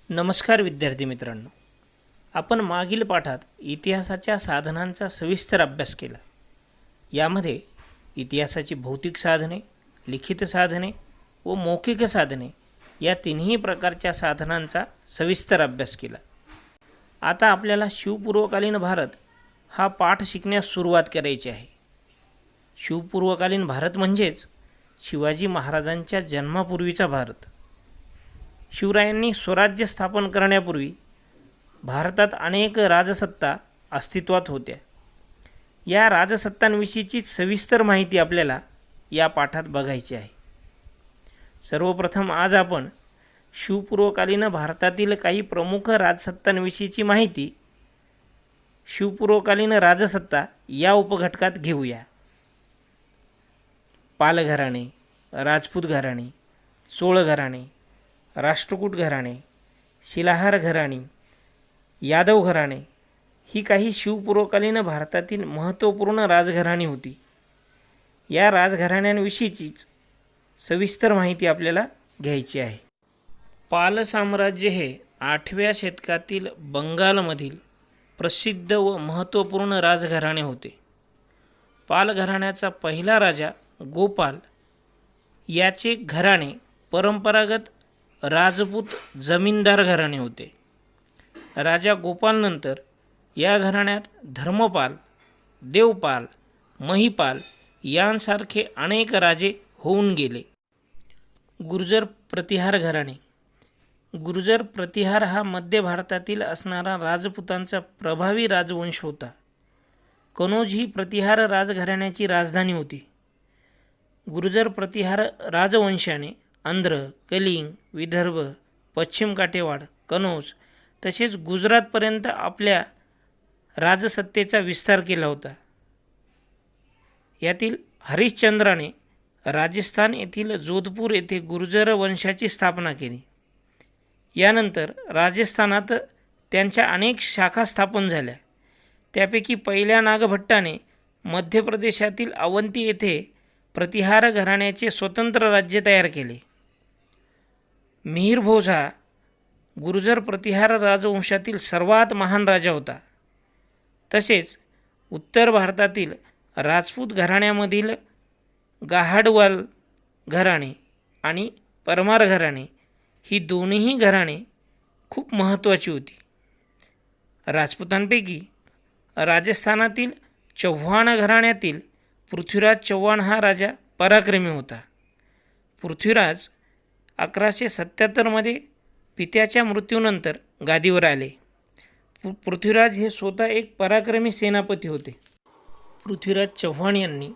नमस्कार विद्यार्थी मित्रांनो, आपण मागील पाठात इतिहासाच्या साधनांचा सविस्तर अभ्यास केला. यामध्ये इतिहासाची भौतिक साधने, लिखित साधने व मौखिक साधने या तिन्ही प्रकारच्या साधनांचा सविस्तर अभ्यास केला. आता आपल्याला शिवपूर्वकालीन भारत हा पाठ शिकण्यास सुरुवात करायची आहे. शिवपूर्वकालीन भारत म्हणजेच शिवाजी महाराजांच्या जन्मापूर्वीचा भारत. शिवरायांनी स्वराज्य स्थापन करण्यापूर्वी भारतात अनेक राजसत्ता अस्तित्वात होत्या. या राजसत्तांविषयीची सविस्तर माहिती आपल्याला या पाठात बघायची आहे. सर्वप्रथम आज आपण शिवपूर्वकालीन भारतातील काही प्रमुख राजसत्तांविषयीची माहिती शिवपूर्वकालीन राजसत्ता या उपघटकात घेऊया. पाल घराणे, राजपूत घराणे, चोळ घराणे, राष्ट्रकूट घराणे, शिलाहार घराणी, यादव घराणे ही काही शिवपूर्वकालीन भारतातील महत्त्वपूर्ण राजघराणी होती. या राजघराण्यांविषयीचीच सविस्तर माहिती आपल्याला घ्यायची आहे. पाल साम्राज्य हे 8व्या शतकातील बंगालमधील प्रसिद्ध व महत्त्वपूर्ण राजघराणे होते. पाल घराण्याचा पहिला राजा गोपाल याचे घराणे परंपरागत राजपूत जमीनदार घराणे होते. राजा गोपालनंतर या घराण्यात धर्मपाल, देवपाल, महिपाल यांसारखे अनेक राजे होऊन गेले. गुर्जर प्रतिहार घराणे. गुर्जर प्रतिहार हा मध्य भारतातील असणारा राजपुतांचा प्रभावी राजवंश होता. कनौज ही प्रतिहार राजघराण्याची राजधानी होती. गुर्जर प्रतिहार राजवंशाने आंध्र, कलिंग, विदर्भ, पश्चिम काठेवाड, कनौज तसेच गुजरातपर्यंत आपल्या राजसत्तेचा विस्तार केला होता. यातील हरिश्चंद्राने राजस्थान येथील जोधपूर येथे गुर्जर वंशाची स्थापना केली. यानंतर राजस्थानात त्यांच्या अनेक शाखा स्थापन झाल्या. त्यापैकी पहिल्या नागभट्टाने मध्य प्रदेशातील अवंती येथे प्रतिहार घराण्याचे स्वतंत्र राज्य तयार केले. मिहिर भोज हा गुर्जर प्रतिहार राजवंशातील सर्वात महान राजा होता. तसेच उत्तर भारतातील राजपूत घराण्यामधील गाहाडवाल घराणे आणि परमार घराणे ही दोन्ही घराणे खूप महत्त्वाची होती. राजपुतांपैकी राजस्थानातील चव्हाण घराण्यातील पृथ्वीराज चव्हाण हा राजा पराक्रमी होता. पृथ्वीराज 1177 पित्याच्या मृत्यूनंतर गादीवर आले. पृथ्वीराज हे स्वतः एक पराक्रमी सेनापती होते. पृथ्वीराज चव्हाण यांनी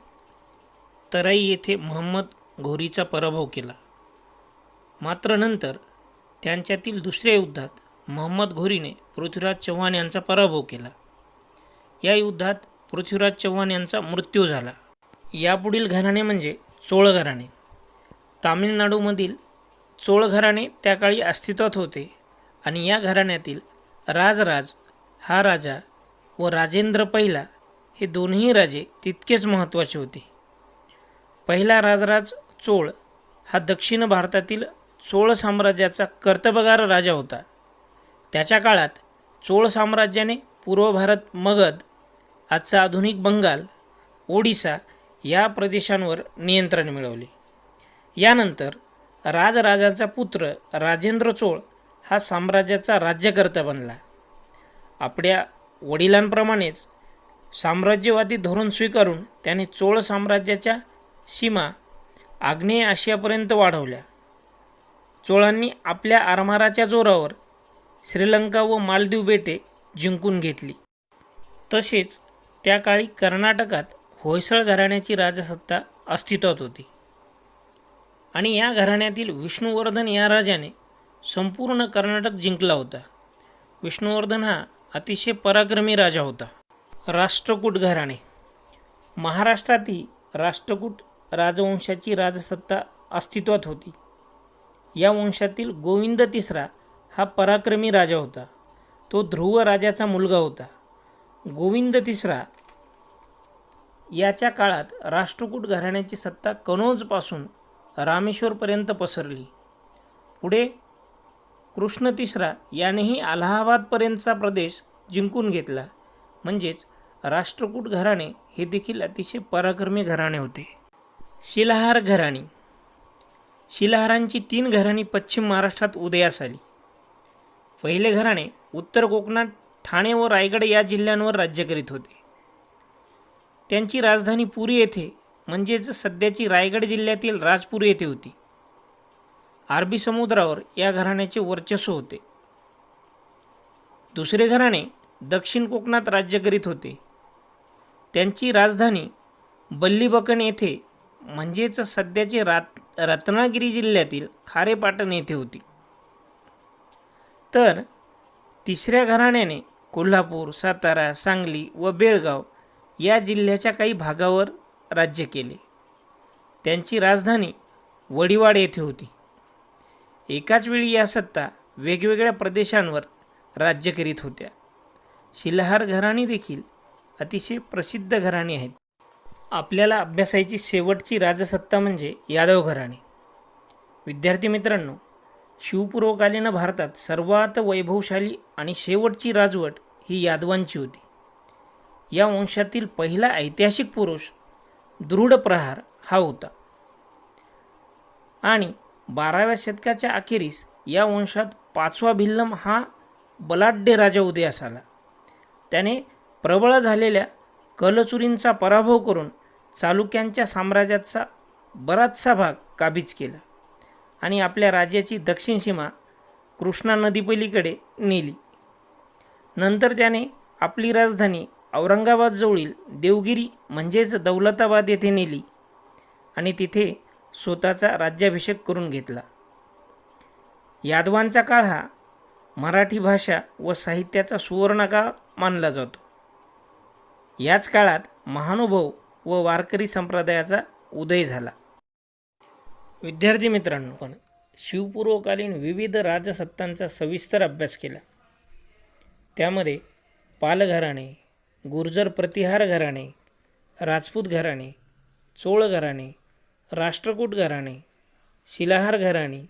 तराई येथे मोहम्मद घोरीचा पराभव केला. मात्र नंतर त्यांच्यातील दुसऱ्या युद्धात मोहम्मद घोरीने पृथ्वीराज चव्हाण यांचा पराभव केला. या युद्धात पृथ्वीराज चव्हाण यांचा मृत्यू झाला. यापुढील घराणे म्हणजे चोळ घराणे. तामिळनाडूमधील चोळ घराणे त्या काळी अस्तित्वात होते आणि या घराण्यातील राजराज हा राजा व राजेंद्र पहिला हे दोन्ही राजे तितकेच महत्त्वाचे होते. पहिला राजराज चोळ हा दक्षिण भारतातील चोळ साम्राज्याचा कर्तबगार राजा होता. त्याच्या काळात चोळ साम्राज्याने पूर्व भारत, मगध, आजचा आधुनिक बंगाल, ओडिसा या प्रदेशांवर नियंत्रण मिळवले. यानंतर राजराजाचा पुत्र राजेंद्र चोळ हा साम्राज्याचा राज्यकर्ता बनला. आपल्या वडिलांप्रमाणेच साम्राज्यवादी धोरण स्वीकारून त्याने चोळ साम्राज्याच्या सीमा आग्नेय आशियापर्यंत वाढवल्या. चोळांनी आपल्या आरमाराच्या जोरावर श्रीलंका व मालदीव बेटे जिंकून घेतली. तसेच त्या काळी कर्नाटकात होयसळ घराण्याची राजसत्ता अस्तित्वात होती आणि या घराण्यातील विष्णुवर्धन या राजाने संपूर्ण कर्नाटक जिंकला होता. विष्णुवर्धन हा अतिशय पराक्रमी राजा होता. राष्ट्रकूट घराणे. महाराष्ट्रातही राष्ट्रकूट राजवंशाची राजसत्ता अस्तित्वात होती. या वंशातील गोविंद तिसरा हा पराक्रमी राजा होता. तो ध्रुव राजाचा मुलगा होता. गोविंद तिसरा याच्या काळात राष्ट्रकूट घराण्याची सत्ता कनौजपासून रामेश्वरपर्यंत पसरली. पुढे कृष्ण तिसरा यानेही अलाहाबादपर्यंतचा प्रदेश जिंकून घेतला. म्हणजेच राष्ट्रकूट घराणे हे देखील अतिशय पराक्रमी घराणे होते. शिलाहार घराणी. शिलाहारांची 3 घराणी पश्चिम महाराष्ट्रात उदयास आली. पहिले घराणे उत्तर कोकणात ठाणे व रायगड या जिल्ह्यांवर राज्य करीत होते. त्यांची राजधानी पुरी येथे म्हणजेच सध्याची रायगड जिल्ह्यातील राजपुरी येथे होती. अरबी समुद्रावर या घराण्याचे वर्चस्व होते. दुसरे घराणे दक्षिण कोकणात राज्य करीत होते. त्यांची राजधानी बल्लीबकण येथे म्हणजेच सध्याचे रत्नागिरी जिल्ह्यातील खारेपाटण येथे होती. तर तिसऱ्या घराण्याने कोल्हापूर, सातारा, सांगली व बेळगाव या जिल्ह्याच्या काही भागावर राज्य केले. त्यांची राजधानी वडिवाड येथे होती. एकाच वेळी या सत्ता वेगवेगळ्या प्रदेशांवर राज्य करीत होत्या. शिलाहार घराणी देखील अतिशय प्रसिद्ध घराणी आहेत. आपल्याला अभ्यासाची शेवटची राजसत्ता म्हणजे यादव घराणे. विद्यार्थी मित्रांनो, शिवपूर्वकालीन भारतात सर्वात वैभवशाली आणि शेवटची राजवट ही यादवांची होती. या वंशातील पहिला ऐतिहासिक पुरुष दृढप्रहार हा होता आणि 12व्या शतकाच्या अखेरीस या वंशात 5वा भिल्लम हा बलाढ्य राजा उदयास आला. त्याने प्रबळ झालेल्या कलचुरींचा पराभव करून चालुक्यांच्या साम्राज्याचा बराचसा भाग काबीज केला आणि आपल्या राज्याची दक्षिण सीमा कृष्णा नदीपलीकडे नेली. नंतर त्याने आपली राजधानी औरंगाबादजवळील देवगिरी म्हणजेच दौलताबाद येथे नेली आणि तिथे स्वतःचा राज्याभिषेक करून घेतला. यादवांचा काळ हा मराठी भाषा व साहित्याचा सुवर्णकाळ मानला जातो. याच काळात महानुभाव व वारकरी संप्रदायाचा उदय झाला. विद्यार्थी मित्रांनो, पण शिवपूर्वकालीन विविध राजसत्तांचा सविस्तर अभ्यास केला. त्यामध्ये पाल घराणे, गुर्जर प्रतिहार घराणे, राजपूत घराणे, चोळ घराणे, राष्ट्रकूट घराणे, शिलाहार घराणे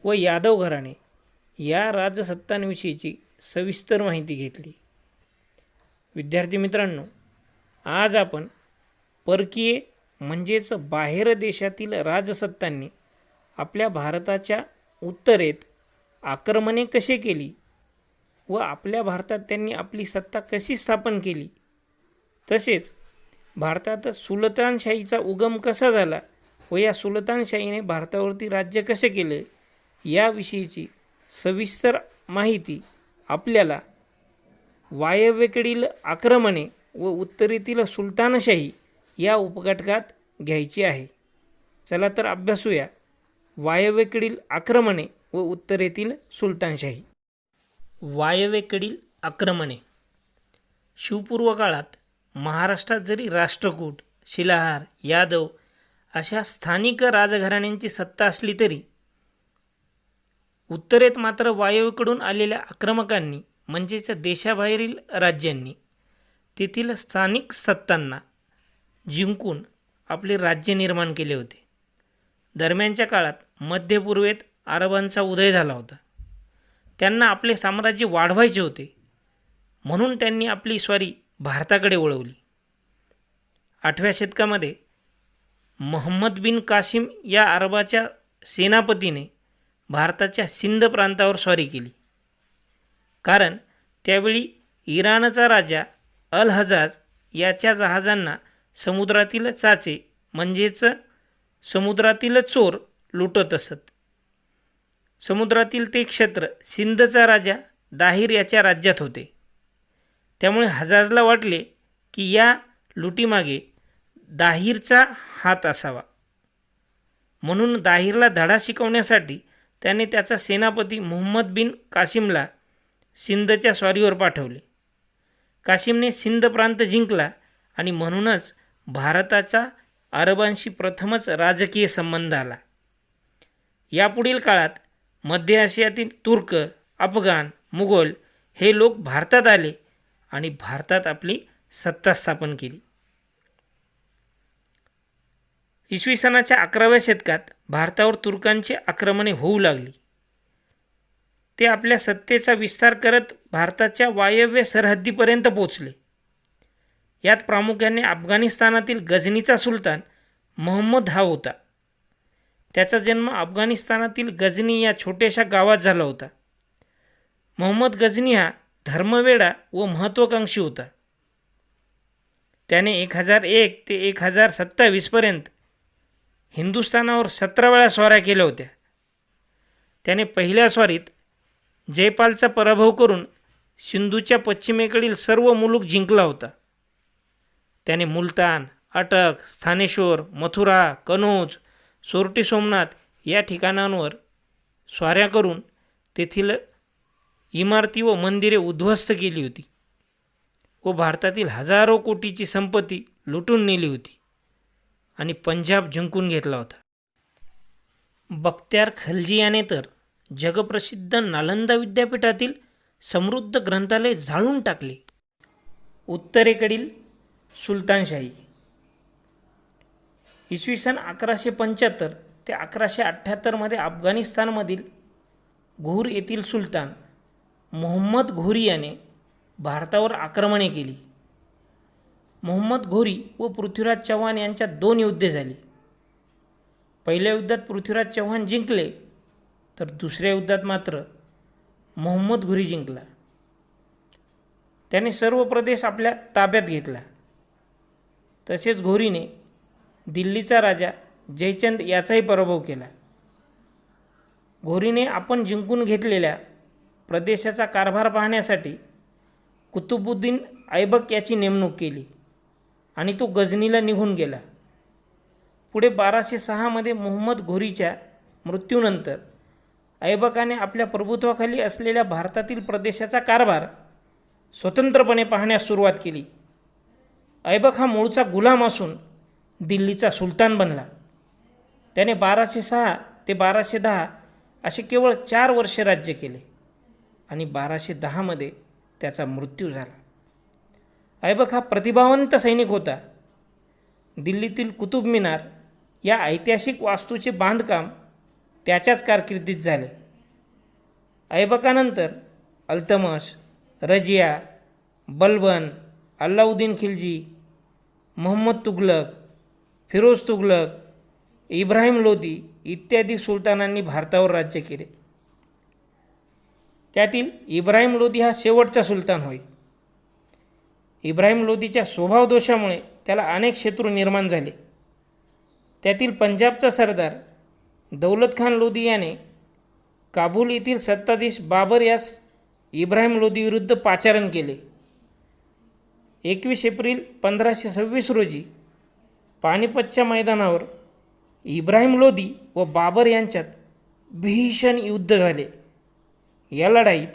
व यादव घराणे या राजसत्तांविषयीची सविस्तर माहिती घेतली. विद्यार्थी मित्रांनो, आज आपण परकीय म्हणजेच बाहेर देशातील राजसत्तांनी आपल्या भारताच्या उत्तरेत आक्रमणे कशी केली व आपल्या भारतात त्यांनी आपली सत्ता कशी स्थापन केली, तसेच भारतात सुलतानशाहीचा उगम कसा झाला व या सुलतानशाहीने भारतावरती राज्य कसे केले याविषयीची सविस्तर माहिती आपल्याला वायव्येकडील आक्रमणे व उत्तरेतील सुलतानशाही या उपघटकात घ्यायची आहे. चला तर अभ्यासूया वायव्येकडील आक्रमणे व उत्तरेतील सुलतानशाही. वायव्येकडील आक्रमणे. शिवपूर्व काळात महाराष्ट्रात जरी राष्ट्रकूट, शिलाहार, यादव अशा स्थानिक राजघराण्यांची सत्ता असली तरी उत्तरेत मात्र वायव्येकडून आलेल्या आक्रमकांनी म्हणजेच देशाबाहेरील राज्यांनी तेथील स्थानिक सत्तांना जिंकून आपले राज्य निर्माण केले होते. दरम्यानच्या काळात मध्यपूर्वेत अरबांचा उदय झाला होता. त्यांना आपले साम्राज्य वाढवायचे होते म्हणून त्यांनी आपली स्वारी भारताकडे वळवली. 8व्या शतकामध्ये मोहम्मद बिन कासिम या अरबाच्या सेनापतीने भारताच्या सिंध प्रांतावर स्वारी केली. कारण त्यावेळी इराणचा राजा अल हजाज याच्या जहाजांना समुद्रातील चाचे म्हणजेच समुद्रातील चोर लुटत असत. समुद्रातील ते क्षेत्र सिंधचा राजा दाहिर याच्या राज्यात होते. त्यामुळे हजाजला वाटले की या लुटीमागे दाहिरचा हात असावा. म्हणून दाहिरला धडा शिकवण्यासाठी त्याने त्याचा सेनापती मुहम्मद बिन कासिमला सिंधच्या स्वारीवर पाठवले. कासिमने सिंध प्रांत जिंकला आणि म्हणूनच भारताचा अरबांशी प्रथमच राजकीय संबंध आला. यापुढील काळात मध्य आशियातील तुर्क, अफगाण, मुघल हे लोक भारतात आले आणि भारतात आपली सत्ता स्थापन केली. इसवी सनाच्या 11व्या शतकात भारतावर तुर्कांची आक्रमणे होऊ लागली. ते आपल्या सत्तेचा विस्तार करत भारताच्या वायव्य सरहद्दीपर्यंत पोचले. यात प्रामुख्याने अफगाणिस्तानातील गझनीचा सुलतान महम्मद हा होता. त्याचा जन्म अफगाणिस्तानातील गझनी या छोट्याशा गावात झाला होता. महम्मद गझनी हा धर्मवेडा व महत्त्वाकांक्षी होता. त्याने 1001 ते 1027पर्यंत हिंदुस्थानावर 17 वेळा स्वाऱ्या केल्या होत्या. त्याने पहिल्या स्वारीत जयपालचा पराभव करून सिंधूच्या पश्चिमेकडील सर्व मुलूक जिंकला होता. त्याने मुलतान, अटक, स्थानेश्वर, मथुरा, कनौज, सोरटी सोमनाथ या ठिकाणांवर स्वाऱ्या करून तेथील इमारती व मंदिरे उद्ध्वस्त केली होती व भारतातील हजारो कोटीची संपत्ती लुटून नेली होती आणि पंजाब जिंकून घेतला होता. बख्त्यार खलजी याने तर जगप्रसिद्ध नालंदा विद्यापीठातील समृद्ध ग्रंथालय जाळून टाकले. उत्तरेकडील सुलतानशाही इसवी सन 1175 ते 1178 अफगाणिस्तानमधील घुर येथील सुलतान मोहम्मद घोरी याने भारतावर आक्रमणे केली. मोहम्मद घोरी व पृथ्वीराज चव्हाण यांच्यात 2 युद्धे झाली. पहिल्या युद्धात पृथ्वीराज चव्हाण जिंकले तर दुसऱ्या युद्धात मात्र मोहम्मद घोरी जिंकला. त्याने सर्व प्रदेश आपल्या ताब्यात घेतला. तसेच घोरीने दिल्लीचा राजा जयचंद याचाही पराभव केला. घोरीने आपण जिंकून घेतलेल्या प्रदेशाचा कारभार पाहण्यासाठी कुतुबुद्दीन ऐबक याची नेमणूक केली आणि तो गझनीला निघून गेला. पुढे 1206 मोहम्मद घोरीच्या मृत्यूनंतर ऐबकाने आपल्या प्रभुत्वाखाली असलेल्या भारतातील प्रदेशाचा कारभार स्वतंत्रपणे पाहण्यास सुरुवात केली. ऐबक हा मूळचा गुलाम असून दिल्लीचा सुलतान बनला. त्याने 1206 ते 1210 असे केवळ 4 वर्षे राज्य केले आणि 1210 त्याचा मृत्यू झाला. ऐबक हा प्रतिभावंत सैनिक होता. दिल्लीतील कुतुब मिनार या ऐतिहासिक वास्तूचे बांधकाम त्याच्याच कारकिर्दीत झाले. ऐबकानंतर अल्तमश, रजिया, बलबन, अल्लाउद्दीन खिलजी, मोहम्मद तुघलक, फिरोज तुघलक, इब्राहिम लोदी इत्यादी सुलतानांनी भारतावर राज्य केले. त्यातील इब्राहिम लोदी हा शेवटचा सुलतान होय. इब्राहिम लोदीच्या स्वभावदोषामुळे त्याला अनेक शत्रू निर्माण झाले. त्यातील पंजाबचा सरदार दौलत खान लोदी याने काबूल येथील सत्ताधीश बाबर यास इब्राहिम लोदी विरुद्ध पाचारण केले. 21 एप्रिल 1526 रोजी पानिपतच्या मैदानावर इब्राहिम लोदी व बाबर यांच्यात भीषण युद्ध झाले. या लढाईत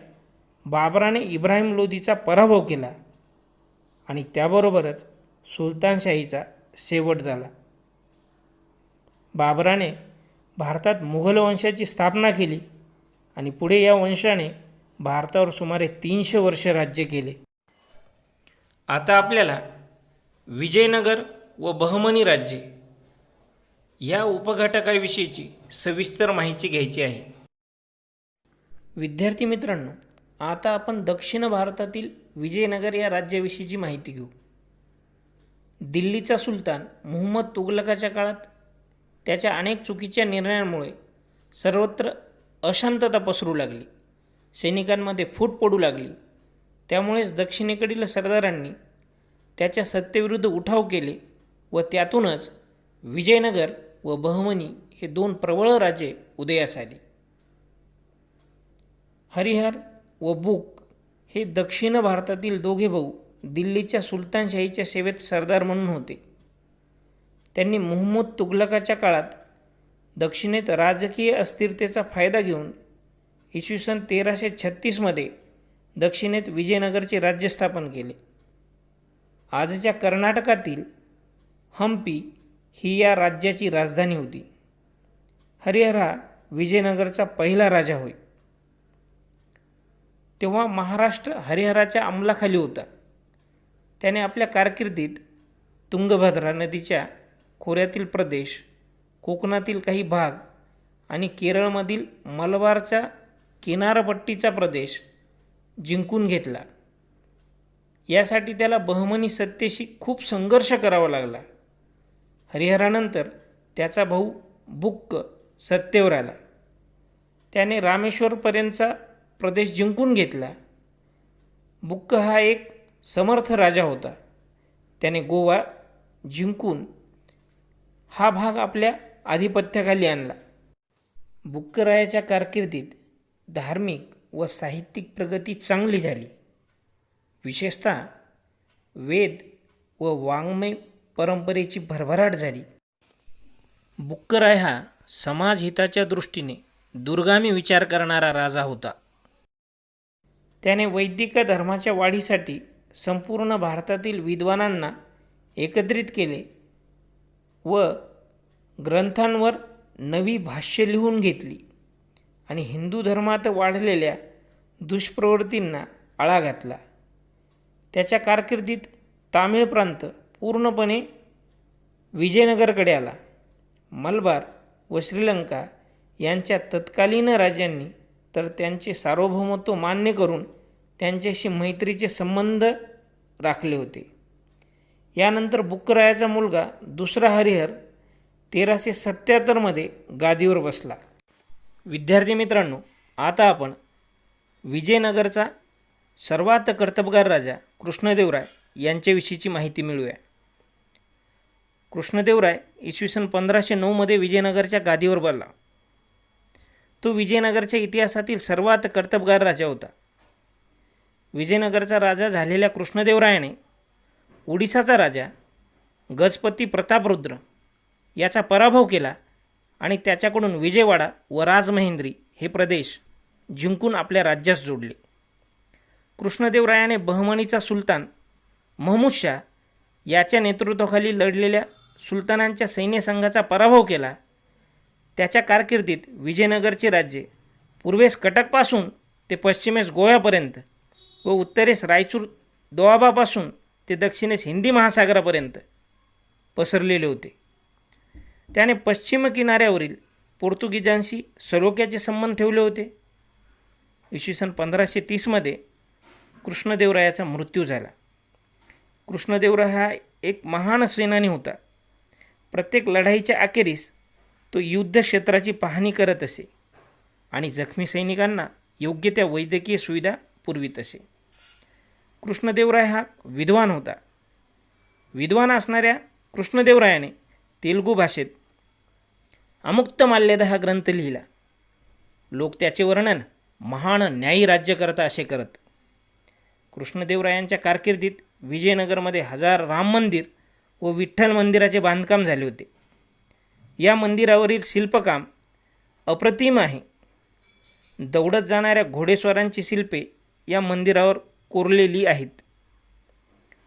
बाबराने इब्राहिम लोदीचा पराभव केला आणि त्याबरोबरच सुलतानशाहीचा शेवट झाला. बाबराने भारतात मुघल वंशाची स्थापना केली आणि पुढे या वंशाने भारतावर सुमारे 300 वर्ष राज्य केले. आता आपल्याला विजयनगर व बहमनी राज्ये या उपघटकाविषयीची सविस्तर माहिती घ्यायची आहे. विद्यार्थी मित्रांनो, आता आपण दक्षिण भारतातील विजयनगर या राज्याविषयीची माहिती घेऊ. दिल्लीचा सुलतान मुहम्मद तुघलकाच्या काळात त्याच्या अनेक चुकीच्या निर्णयांमुळे सर्वत्र अशांतता पसरू लागली. सैनिकांमध्ये फूट पडू लागली. त्यामुळेच दक्षिणेकडील सरदारांनी त्याच्या सत्तेविरुद्ध उठाव केले व त्यातूनच विजयनगर व बहमनी हे 2 प्रबळ राजे उदयास आले. हरिहर व बुक हे दक्षिण भारतातील दोघे भाऊ दिल्लीच्या सुलतानशाहीच्या सेवेत सरदार म्हणून होते. त्यांनी मुहम्मद तुघलकाच्या काळात दक्षिणेत राजकीय अस्थिरतेचा फायदा घेऊन इसवी सन 1336 दक्षिणेत विजयनगरचे राज्य स्थापन केले. आजच्या कर्नाटकातील हंपी ही या राज्याची राजधानी होती. हरिहर हा विजयनगरचा पहिला राजा होय. तेव्हा महाराष्ट्र हरिहराच्या अंमलाखाली होता. त्याने आपल्या कारकिर्दीत तुंगभद्रा नदीच्या खोऱ्यातील प्रदेश, कोकणातील काही भाग आणि केरळमधील मलबारच्या किनारपट्टीचा प्रदेश जिंकून घेतला. यासाठी त्याला बहमनी सत्तेशी खूप संघर्ष करावा लागला. हरिहरानंतर त्याचा भाऊ बुक्क सत्तेवर आला. त्याने रामेश्वरपर्यंतचा प्रदेश जिंकून घेतला. बुक्क हा एक समर्थ राजा होता. त्याने गोवा जिंकून हा भाग आपल्या आधिपत्याखाली आणला. बुक्करायाच्या कारकिर्दीत धार्मिक व साहित्यिक प्रगती चांगली झाली. विशेषतः वेद व वाङ्मय परंपरेची भरभराट झाली. बुक्कराय हा समाजहिताच्या दृष्टीने दूरगामी विचार करणारा राजा होता. त्याने वैदिक धर्माच्या वाढीसाठी संपूर्ण भारतातील विद्वानांना एकत्रित केले व ग्रंथांवर नवी भाष्य लिहून घेतली आणि हिंदू धर्मात वाढलेल्या दुष्प्रवृत्तींना आळा घातला. त्याच्या कारकिर्दीत तामिळ प्रांत पूर्णपणे विजयनगरकडे आला. मलबार व श्रीलंका यांच्या तत्कालीन राजांनी तर त्यांचे सार्वभौमत्व मान्य करून त्यांच्याशी मैत्रीचे संबंध राखले होते. यानंतर बुक्करायाचा मुलगा दुसरा हरिहर 1377 गादीवर बसला. विद्यार्थी मित्रांनो, आता आपण विजयनगरचा सर्वात कर्तबगार राजा कृष्णदेवराय यांच्याविषयीची माहिती मिळूया. कृष्णदेवराय इसवी सन 1509 विजयनगरच्या गादीवर बसला. तो विजयनगरच्या इतिहासातील सर्वात कर्तबगार राजा होता. विजयनगरचा राजा झालेल्या कृष्णदेवरायाने ओडिसाचा राजा गजपती प्रतापरुद्र याचा पराभव केला आणि त्याच्याकडून विजयवाडा व राजमहेंद्री हे प्रदेश जिंकून आपल्या राज्यास जोडले. कृष्णदेवरायाने बहमनीचा सुलतान महमूद शाह याच्या नेतृत्वाखाली लढलेल्या सुलतानांच्या सैन्यसंघाचा पराभव केला. त्याच्या कारकिर्दीत विजयनगरचे राज्य पूर्वेस कटकपासून ते पश्चिमेस गोव्यापर्यंत व उत्तरेस रायचूर दोआबापासून ते दक्षिणेस हिंदी महासागरापर्यंत पसरलेले होते. त्याने पश्चिम किनाऱ्यावरील पोर्तुगीजांशी सलोख्याचे संबंध ठेवले होते. इसवी सन 1530 कृष्णदेवरायाचा मृत्यू झाला. कृष्णदेवराय हा एक महान सेनानी होता. प्रत्येक लढाईच्या अखेरीस तो युद्धक्षेत्राची पाहणी करत असे आणि जखमी सैनिकांना योग्य त्या वैद्यकीय सुविधा पुरवित असे. कृष्णदेवराय हा विद्वान होता. विद्वान असणाऱ्या कृष्णदेवरायाने तेलुगू भाषेत अमुक्तमाल्यदा हा ग्रंथ लिहिला. लोक त्याचे वर्णन महान न्यायी राज्यकर्ता असे करत. कृष्णदेवरायांच्या कारकिर्दीत विजयनगरमध्ये 1000 राम मंदिर व विठ्ठल मंदिराचे बांधकाम झाले होते. या मंदिरावरील शिल्पकाम अप्रतिम आहे. दौडत जाणाऱ्या घोडेस्वारांची शिल्पे या मंदिरावर कोरलेली आहेत.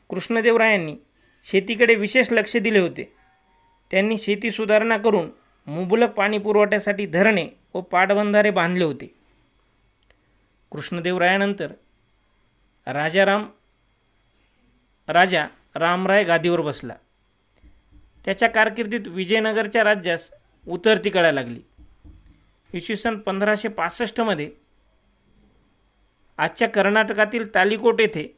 कृष्णदेवरायांनी शेतीकडे विशेष लक्ष दिले होते. त्यांनी शेती सुधारणा करून मुबलक पाणी पुरवठ्यासाठी धरणे व पाटबंधारे बांधले होते. कृष्णदेवरायानंतर राजा रामराय गादीवर बसला. त्याच्या कारकिर्दीत विजयनगरच्या राज्यास उतरती कळायला लागली. इसवी सन 1565 आजच्या कर्नाटकातील तालिकोट येथे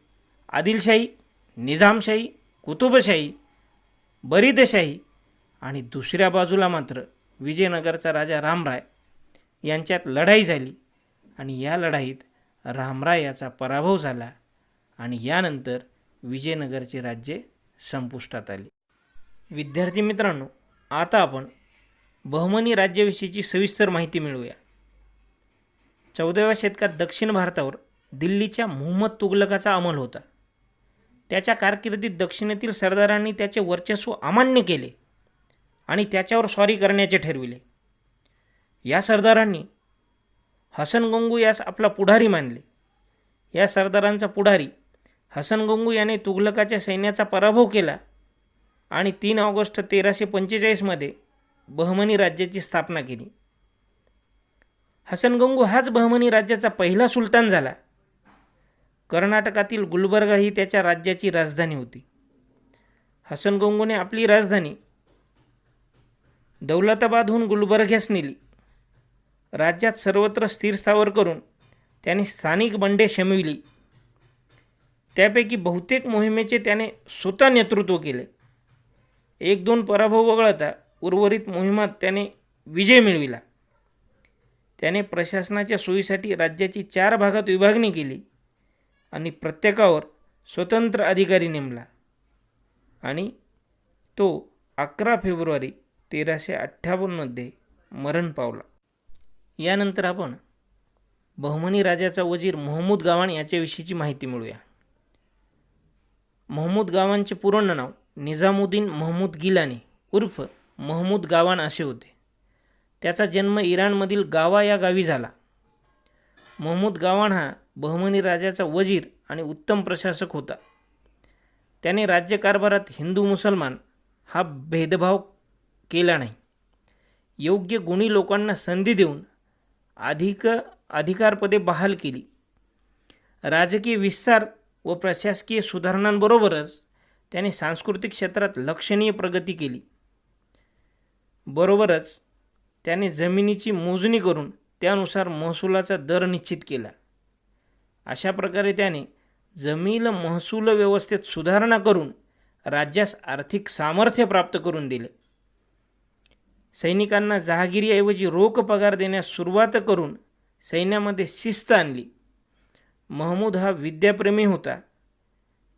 आदिलशाही, निजामशाही, कुतुबशाही, बरीदशाही आणि दुसऱ्या बाजूला मात्र विजयनगरचा राजा रामराय यांच्यात लढाई झाली आणि या लढाईत रामराय याचा पराभव झाला आणि यानंतर विजयनगरचे राज्य संपुष्टात आले. विद्यार्थी मित्रांनो, आता आपण बहमनी राज्याविषयीची सविस्तर माहिती मिळवूया. 14व्या शतकात दक्षिण भारतावर दिल्लीच्या मुहम्मद तुघलकाचा अंमल होता. त्याच्या कारकिर्दीत दक्षिणेतील सरदारांनी त्याचे वर्चस्व अमान्य केले आणि त्याच्यावर स्वारी करण्याचे ठरविले. या सरदारांनी हसन गंगू यास आपला पुढारी मानले. या सरदारांचा पुढारी हसन गंगू याने तुघलकाच्या सैन्याचा पराभव केला आणि 3 ऑगस्ट 1345 बहमनी राज्याची स्थापना केली. हसन गंगू हाच बहमनी राज्याचा पहिला सुलतान झाला. कर्नाटकातील गुलबर्गा ही त्याच्या राज्याची राजधानी होती. हसन गंगूने आपली राजधानी दौलताबादहून गुलबर्ग्यास नेली. राज्यात सर्वत्र स्थिरस्थावर करून त्याने स्थानिक बंडे शमविली. त्यापैकी बहुतेक मोहिमेचे त्याने स्वतः नेतृत्व केले. 1-2 पराभव वगळता उर्वरित मोहिमात त्याने विजय मिळविला. त्याने प्रशासनाच्या सोयीसाठी राज्याची 4 भागात विभागणी केली आणि प्रत्येकावर स्वतंत्र अधिकारी नेमला आणि तो 11 फेब्रुवारी 1358 मरण पावला. यानंतर आपण बहमनी राजाचा वजीर महमूद गावाण याच्याविषयीची माहिती मिळूया. महमूद गावाणचे पूर्ण नाव निजामुद्दीन महमूद गिलानी उर्फ महमूद गावाण असे होते. त्याचा जन्म इराणमधील गावा या गावी झाला. महमूद गावाण हा बहमनी राजाचा वजीर आणि उत्तम प्रशासक होता. त्याने राज्यकारभारात हिंदू मुसलमान हा भेदभाव केला नाही. योग्य गुणी लोकांना संधी देऊन अधिकारपदे बहाल केली. राजकीय विस्तार व प्रशासकीय सुधारणांबरोबरच त्याने सांस्कृतिक क्षेत्रात लक्षणीय प्रगती केली. बरोबरच त्याने जमिनीची मोजणी करून त्यानुसार महसुलाचा दर निश्चित केला. अशा प्रकारे त्याने जमीन महसूल व्यवस्थेत सुधारणा करून राज्यास आर्थिक सामर्थ्य प्राप्त करून दिले. सैनिकांना जहागिरीऐवजी रोख पगार देण्यास सुरुवात करून सैन्यामध्ये शिस्त आणली. महमूद हा विद्याप्रेमी होता.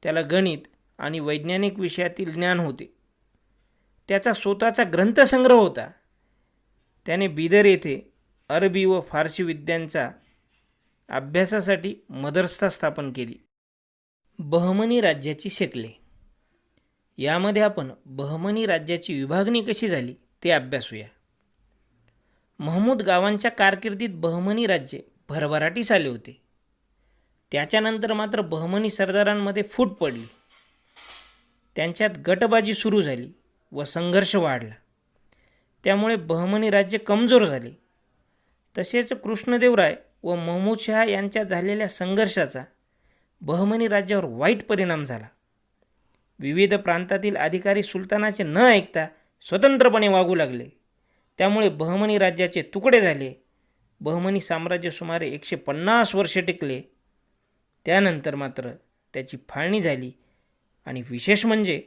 त्याला गणित आणि वैज्ञानिक विषयातील ज्ञान होते. त्याचा स्वतःचा ग्रंथसंग्रह होता. त्याने बिदर येथे अरबी व फारसी विद्यांचा अभ्यासासाठी मदरसा स्थापन केली. बहमनी राज्याची शकले. यामध्ये आपण बहमनी राज्याची विभागणी कशी झाली ते अभ्यासूया. महमूद गावांच्या कारकिर्दीत बहमनी राज्य भरभराटीस आले होते. त्याच्यानंतर मात्र बहमनी सरदारांमध्ये फूट पडली. त्यांच्यात गटबाजी सुरू झाली व संघर्ष वाढला. त्यामुळे बहमनी राज्य कमजोर झाले. तसेच कृष्णदेवराय व महमूद शहा यांच्यात झालेल्या संघर्षाचा बहमनी राज्यावर वाईट परिणाम झाला. विविध प्रांतातील अधिकारी सुलतानाचे न ऐकता स्वतंत्रपणे वागू लागले. त्यामुळे बहमनी राज्याचे तुकडे झाले. बहमनी साम्राज्य सुमारे 150 वर्षे टिकले. त्यानंतर मात्र त्याची फाळणी झाली आणि विशेष म्हणजे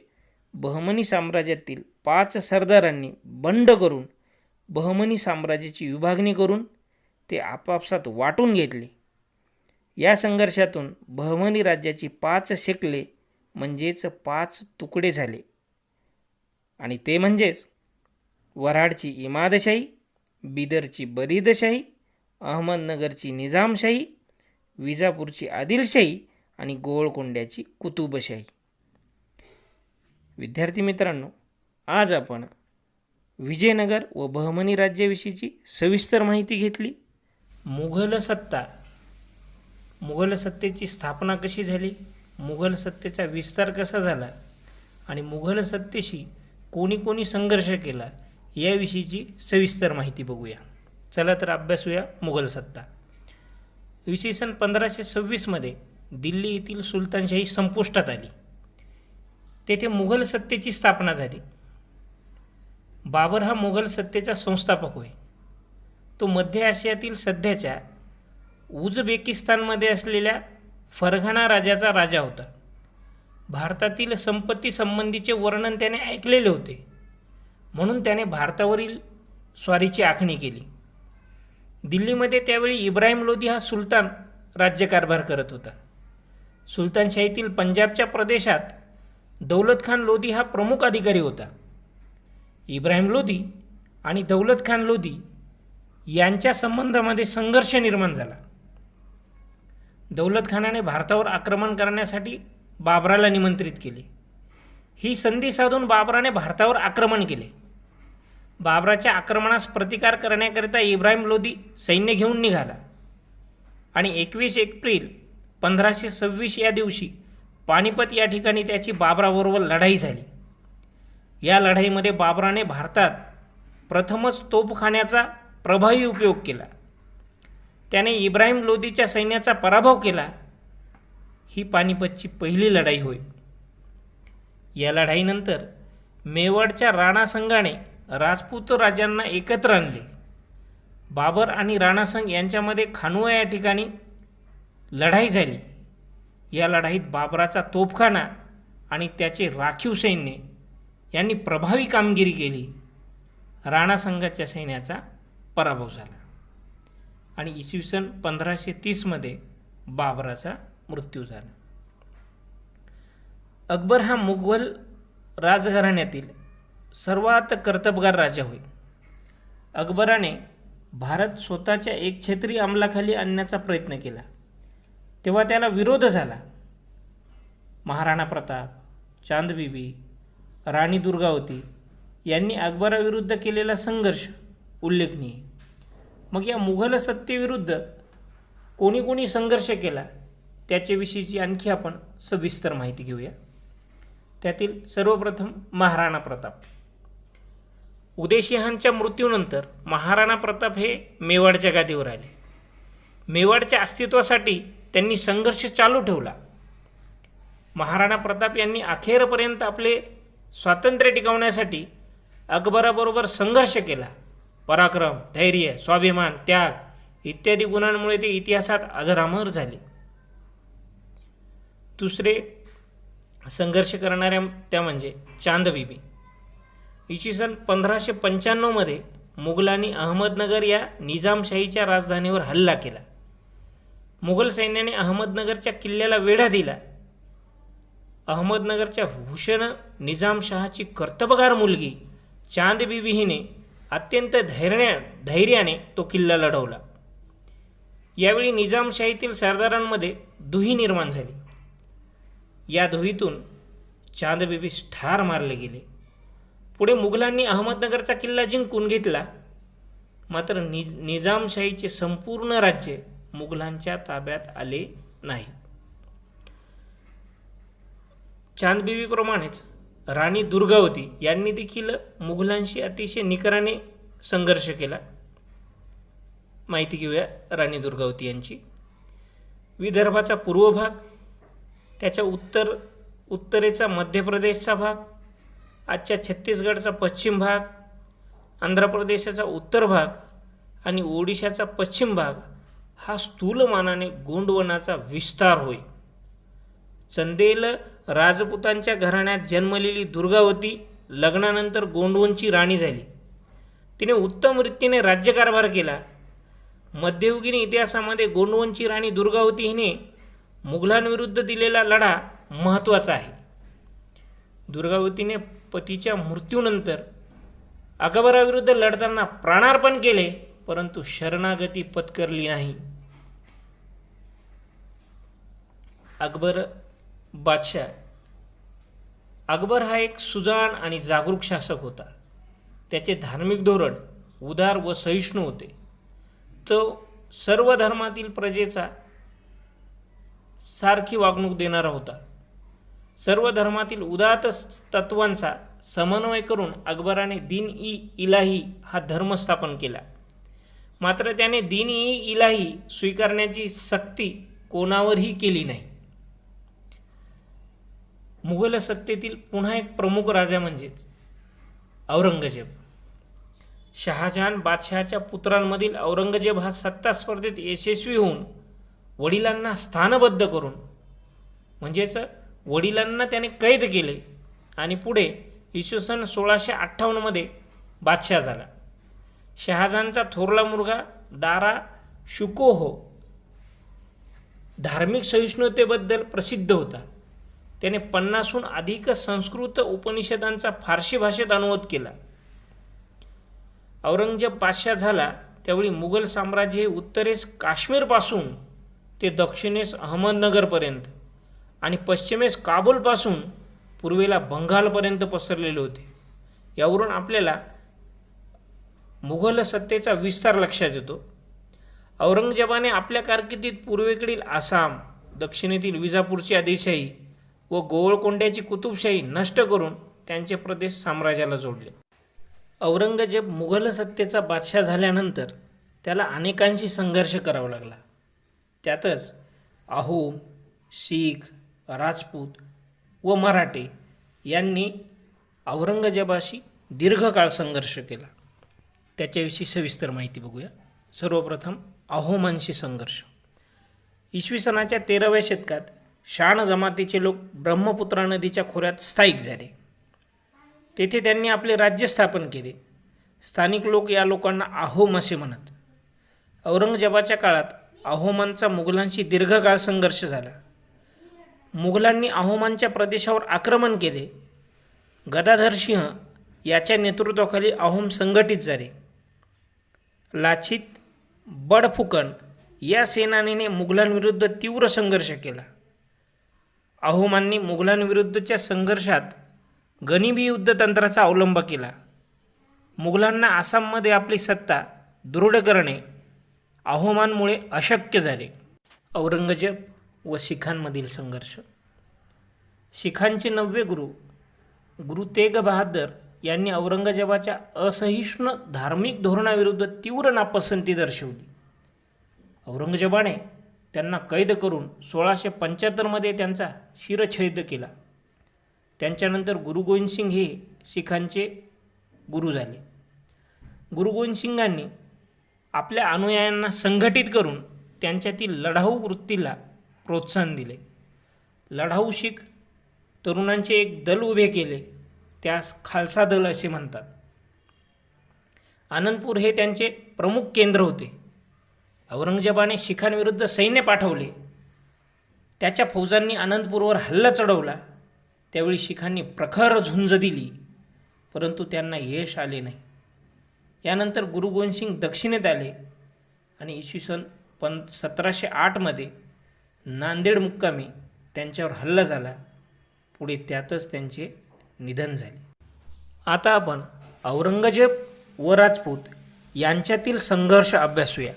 बहमनी साम्राज्यातील 5 सरदारांनी बंड करून बहमनी साम्राज्याची विभागणी करून ते आपापसात वाटून घेतले. या संघर्षातून बहमनी राज्याची 5 शेकले म्हणजेच 5 तुकडे झाले आणि ते म्हणजेच वऱ्हाडची इमादशाही, बिदरची बरीदशाही, अहमदनगरची निजामशाही, विजापूरची आदिलशाही आणि गोवळकोंड्याची कुतुबशाही. विद्यार्थी मित्रांनो, आज आपण विजयनगर व बहमनी राज्याविषयीची सविस्तर माहिती घेतली. मुघल सत्तेची स्थापना कशी झाली, मुघल सत्तेचा विस्तार कसा झाला आणि मुघल सत्तेशी कोणी कोणी संघर्ष केला याविषयीची सविस्तर माहिती बघूया. चला तर अभ्यासूया मुघल सत्ता. इसवी सन 1526 दिल्ली येथील सुलतानशाही संपुष्टात आली. तेथे मुघल सत्तेची स्थापना झाली. बाबर हा मुघल सत्तेचा संस्थापक होय. तो मध्य आशियातील सध्याच्या उझबेकिस्तानमध्ये असलेल्या फरघाना राजाचा राजा होता. भारतातील संपत्ती संबंधीचे वर्णन त्याने ऐकलेले होते, म्हणून त्याने भारतावरील स्वारीची आखणी केली. दिल्लीमध्ये त्यावेळी इब्राहिम लोधी हा सुलतान राज्यकारभार करत होता. सुलतानशाहीतील पंजाबच्या प्रदेशात दौलत खान लोधी हा प्रमुख अधिकारी होता. इब्राहिम लोधी आणि दौलत खान लोधी यांच्या संबंधामध्ये संघर्ष निर्माण झाला. दौलत खानाने भारतावर आक्रमण करण्यासाठी बाबराला निमंत्रित केले. ही संधी साधून बाबराने भारतावर आक्रमण केले. बाबराच्या आक्रमणास प्रतिकार करण्याकरिता इब्राहिम लोधी सैन्य घेऊन निघाला आणि 21 एप्रिल 1526 या दिवशी पानिपत या ठिकाणी त्याची बाबराबरोबर लढाई झाली. या लढाईमध्ये बाबराने भारतात प्रथमच तोफखान्याचा प्रभावी उपयोग केला. त्याने इब्राहिम लोधीच्या सैन्याचा पराभव केला. ही पानिपतची पहिली लढाई होय. या बाबर आणि राणासंग यांच्यामध्ये खानुआ या ठिकाणी लढाई झाली. या लढाईत बाबराचा तोफखाना आणि त्याचे राखीव सैन्य यांनी प्रभावी कामगिरी केली. राणासंगाच्या सैन्याचा पराभव झाला आणि इसवी सन 1530मध्ये बाबराचा मृत्यू झाला. अकबर हा मुघल राजघराण्यातील सर्वात कर्तबगार राजा होय. अकबराने भारत स्वतःच्या एकछत्री अंमलाखाली आणण्याचा प्रयत्न केला, तेव्हा त्याला विरोध झाला. महाराणा प्रताप, चांदबिबी, राणी दुर्गावती यांनी अकबराविरुद्ध केलेला संघर्ष उल्लेखनीय. मग या मुघल सत्तेविरुद्ध कोणी कोणी संघर्ष केला त्याच्याविषयीची आणखी आपण सविस्तर माहिती घेऊया. त्यातील सर्वप्रथम महाराणा प्रताप. उदयसिंहांच्या मृत्यूनंतर महाराणा प्रताप हे मेवाडच्या गादीवर आले. मेवाडच्या अस्तित्वासाठी त्यांनी संघर्ष चालू ठेवला. महाराणा प्रताप यांनी अखेरपर्यंत आपले स्वातंत्र्य टिकवण्यासाठी अकबराबरोबर संघर्ष केला. पराक्रम, धैर्य, स्वाभिमान, त्याग इत्यादी गुणांमुळे ते इतिहासात अजरामर झाले. दुसरे संघर्ष करणाऱ्या त्या म्हणजे चांदबिबी. इसवी सन 1595मध्ये मुघलांनी अहमदनगर या निजामशाहीच्या राजधानीवर हल्ला केला. मुघल सैन्याने अहमदनगरच्या किल्ल्याला वेढा दिला. अहमदनगरच्या भूषण निजामशहाची कर्तबगार मुलगी चांदबिबी हिने अत्यंत धैर्याने तो किल्ला लढवला. यावेळी निजामशाहीतील सरदारांमध्ये दुही निर्माण झाली. या दुहीतून चांदबिबीस ठार मारले गेले. पुढे मुघलांनी अहमदनगरचा किल्ला जिंकून घेतला. मात्र निजामशाहीचे संपूर्ण राज्य मुघलांच्या ताब्यात आले नाही. चांदबिबीप्रमाणेच राणी दुर्गावती यांनी देखील मुघलांशी अतिशय निकराने संघर्ष केला. माहिती घेऊया राणी दुर्गावती यांची. विदर्भाचा पूर्व भाग, त्याच्या उत्तरेचा मध्य प्रदेशचा भाग, आजच्या छत्तीसगडचा पश्चिम भाग, आंध्र प्रदेशाचा उत्तर भाग आणि ओडिशाचा पश्चिम भाग हा स्थूलमानाने गोंडवनाचा विस्तार होय. चंदेल राजपुतांच्या घराण्यात जन्मलेली दुर्गावती लग्नानंतर गोंडवनची राणी झाली. तिने उत्तम रीतीने राज्यकारभार केला. मध्ययुगीन इतिहासामध्ये गोंडवनची राणी दुर्गावती हिने मुघलांविरुद्ध दिलेला लढा महत्त्वाचा आहे. दुर्गावतीने पतीच्या मृत्यूनंतर अकबराविरुद्ध लढताना प्राणार्पण केले, परंतु शरणागती पत्करली नाही. बादशाह अकबर हा एक सुजाण आणि जागरूक शासक होता. त्याचे धार्मिक धोरण उदार व सहिष्णू होते. तो सर्व धर्मातील प्रजेचा सारखी वागणूक देणारा होता. सर्व धर्मातील उदात्त तत्वांचा समन्वय करून अकबराने दीन-ई-इलाही हा धर्म स्थापन केला. मात्र त्याने दीन-ई-इलाही स्वीकारण्याची सक्ती कोणावरही केली नाही. मुघल सत्तेतील पुन्हा एक प्रमुख राजा म्हणजेच औरंगजेब. शहाजहान बादशहाच्या पुत्रांमधील औरंगजेब हा सत्ता स्पर्धेत यशस्वी होऊन वडिलांना स्थानबद्ध करून म्हणजेच वडिलांना त्याने कैद केले आणि पुढे इसवी सन 1658मध्ये बादशाह झाला. शहाजहानचा थोरला मुलगा दारा शुकोह धार्मिक सहिष्णुतेबद्दल प्रसिद्ध होता. त्याने 50हून अधिक संस्कृत उपनिषदांचा फारसी भाषेत अनुवाद केला. औरंगजेब बादशाह झाला त्यावेळी मुघल साम्राज्य हे उत्तरेस काश्मीरपासून ते दक्षिणेस अहमदनगरपर्यंत आणि पश्चिमेस काबूलपासून पूर्वेला बंगालपर्यंत पसरलेले होते. यावरून आपल्याला मुघल सत्तेचा विस्तार लक्षात येतो. औरंगजेबाने आपल्या कारकिर्दीत पूर्वेकडील आसाम, दक्षिणेतील विजापूरची आदिलशाही व गोवळकोंड्याची कुतुबशाही नष्ट करून त्यांचे प्रदेश साम्राज्याला जोडले. औरंगजेब मुघल सत्तेचा बादशाह झाल्यानंतर त्याला अनेकांशी संघर्ष करावा लागला. त्यातच अहोम, शीख, राजपूत व मराठे यांनी औरंगजेबाशी दीर्घकाळ संघर्ष केला. त्याच्याविषयी सविस्तर माहिती बघूया. सर्वप्रथम अहोमांशी संघर्ष. इसवी सनाच्या 13व्या शतकात शाण जमातीचे लोक ब्रह्मपुत्रा नदीच्या खोऱ्यात स्थायिक झाले. तेथे त्यांनी आपले राज्य स्थापन केले. स्थानिक लोक या लोकांना अहोम असे म्हणत. औरंगजेबाच्या काळात अहोमांचा मुघलांशी दीर्घकाळ संघर्ष झाला. मुघलांनी अहोमांच्या प्रदेशावर आक्रमण केले. गदाधर सिंह याच्या नेतृत्वाखाली अहोम संघटित झाले. लाछित बडफुकन या सेनानीने मुघलांविरुद्ध तीव्र संघर्ष केला. अहोमांनी मुघलांविरुद्धच्या संघर्षात गनिमी युद्धतंत्राचा अवलंब केला. मुघलांना आसाममध्ये आपली सत्ता दृढ करणे अहोमांमुळे अशक्य झाले. औरंगजेब व शिखांमधील संघर्ष. शिखांचे 9वे गुरु तेग बहादर यांनी औरंगजेबाच्या असहिष्णु धार्मिक धोरणाविरुद्ध तीव्र नापसंती दर्शवली. औरंगजेबाने त्यांना कैद करून 1675मध्ये त्यांचा शिरच्छेद केला. त्यांच्यानंतर गुरु गोविंद सिंग हे शिखांचे गुरु झाले. गुरु गोविंद सिंगांनी आपल्या अनुयायांना संघटित करून त्यांच्यातील लढाऊ वृत्तीला प्रोत्साहन दिले. लढाऊ शीख तरुणांचे एक दल उभे केले, त्यास खालसा दल असे म्हणतात. आनंदपूर हे त्यांचे प्रमुख केंद्र होते. औरंगजेबाने शिखांविरुद्ध सैन्य पाठवले. त्याच्या फौजांनी आनंदपूरवर हल्ला चढवला. त्यावेळी शिखांनी प्रखर झुंज दिली, परंतु त्यांना यश आले नाही. यानंतर गुरु गोविंद सिंग दक्षिणेत आले आणि इसवी सन 1708मध्ये नांदेड मुक्कामी त्यांच्यावर हल्ला झाला. पुढे त्यातच त्यांचे निधन झाले. आता आपण औरंगजेब व राजपूत यांच्यातील संघर्ष अभ्यासूया.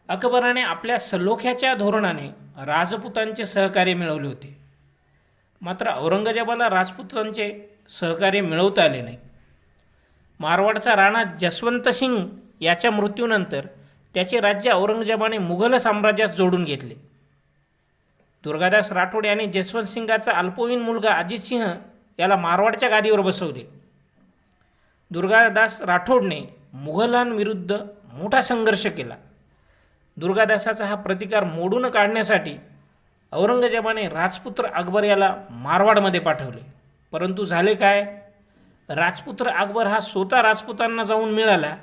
अकबराने आपल्या सलोख्याच्या धोरणाने राजपुतांचे सहकार्य मिळवले होते. मात्र औरंगजेबाला राजपुतांचे सहकार्य मिळवता आले नाही. मारवाडचा राणा जसवंत सिंग याच्या मृत्यूनंतर त्याचे राज्य औरंगजेबाने मुघल साम्राज्यास जोडून घेतले. दुर्गादास राठोड याने जसवंत सिंगाचा अल्पवयीन मुलगा अजित सिंह याला मारवाडच्या गादीवर बसवले. दुर्गादास राठोडने मुघलांविरुद्ध मोठा संघर्ष केला. दुर्गादासाचा हा प्रतिकार मोडून काढण्यासाठी औरंगजेबाने राजपुत्र अकबर याला मारवाडमध्ये पाठवले. परंतु झाले काय? राजपुत्र अकबर हा स्वतः राजपुतांना जाऊन मिळाला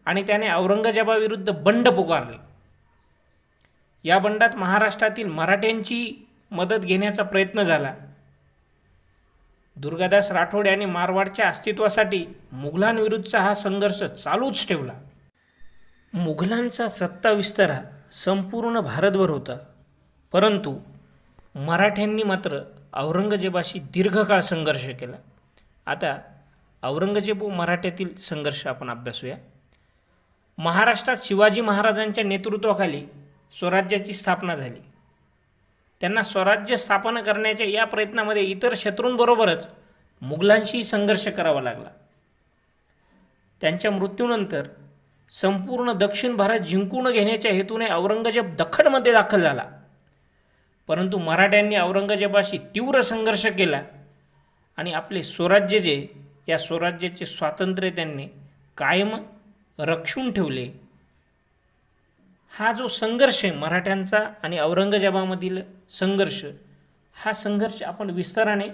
आणि त्याने औरंगजेबाविरुद्ध बंड पुकारले. या बंडात महाराष्ट्रातील मराठ्यांची मदत घेण्याचा प्रयत्न झाला. दुर्गादास राठोड यांनी मारवाडच्या अस्तित्वासाठी मुघलांविरुद्धचा हा संघर्ष चालूच ठेवला. मुघलांचा सत्ता विस्तार हा संपूर्ण भारतभर होता, परंतु मराठ्यांनी मात्र औरंगजेबाशी दीर्घकाळ संघर्ष केला. आता औरंगजेब व मराठ्यातील संघर्ष आपण अभ्यासूया. महाराष्ट्रात शिवाजी महाराजांच्या नेतृत्वाखाली स्वराज्याची स्थापना झाली. त्यांना स्वराज्य स्थापना करण्याच्या या प्रयत्नामध्ये इतर शत्रूंबरोबरच मुघलांशी संघर्ष करावा लागला. त्यांच्या मृत्यूनंतर संपूर्ण दक्षिण भारत जिंकून घेण्याच्या हेतूने औरंगजेब दख्खनमध्ये दाखल झाला. परंतु मराठ्यांनी औरंगजेबाशी तीव्र संघर्ष केला आणि आपले स्वराज्य जे या स्वराज्याचे स्वातंत्र्य त्यांनी कायम रक्षून ठेवले. हा जो संघर्ष आहे मराठ्यांचा आणि औरंगजेबामधील संघर्ष, हा संघर्ष आपण विस्ताराने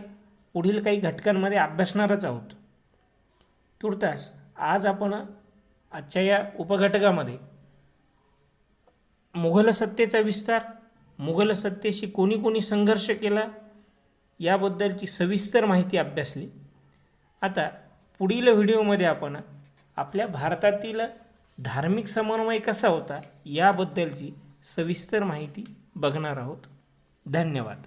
पुढील काही घटकांमध्ये अभ्यासणारच आहोत. तुर्तास आज आपण आजच्या या उपघटकामध्ये मुघल सत्तेचा विस्तार, मुघल सत्तेशी कोणी कोणी संघर्ष केला याबद्दलची सविस्तर माहिती अभ्यासली. आता पुढील व्हिडिओमध्ये आपण आपल्या भारतातील धार्मिक समन्वय कसा होता याबद्दलची सविस्तर माहिती बघणार आहोत. धन्यवाद.